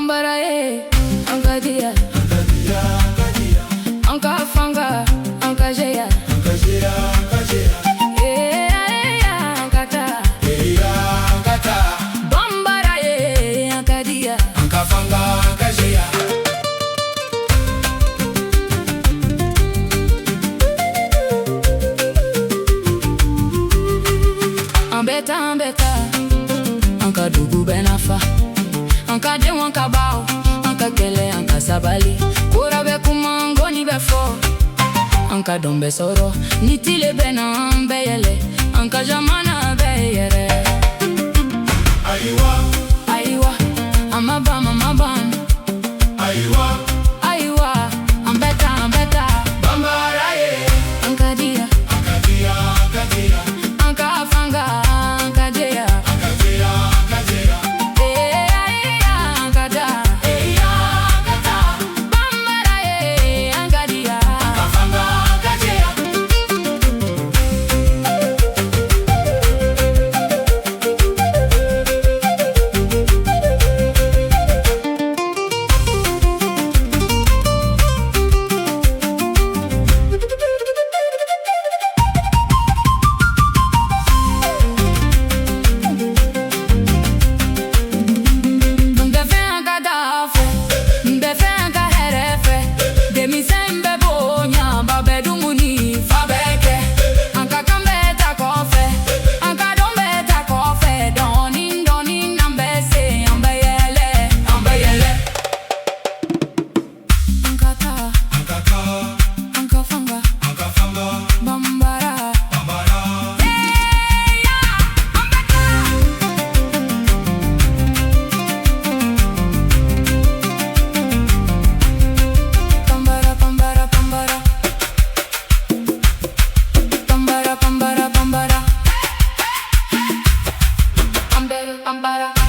bambara anka dia anka fanga anka jeya anka ta bambara anka dia anka fanga anka jeya ambeta anka dugu benafa anka de wanka bao anka kele anka sabali kura be kumango ni be fo anka dombe soro nitile bena mbeyele anka jamana beyere aiwa amabam aiwa ambeta bambara anka dia anka fanga anka jeya bambara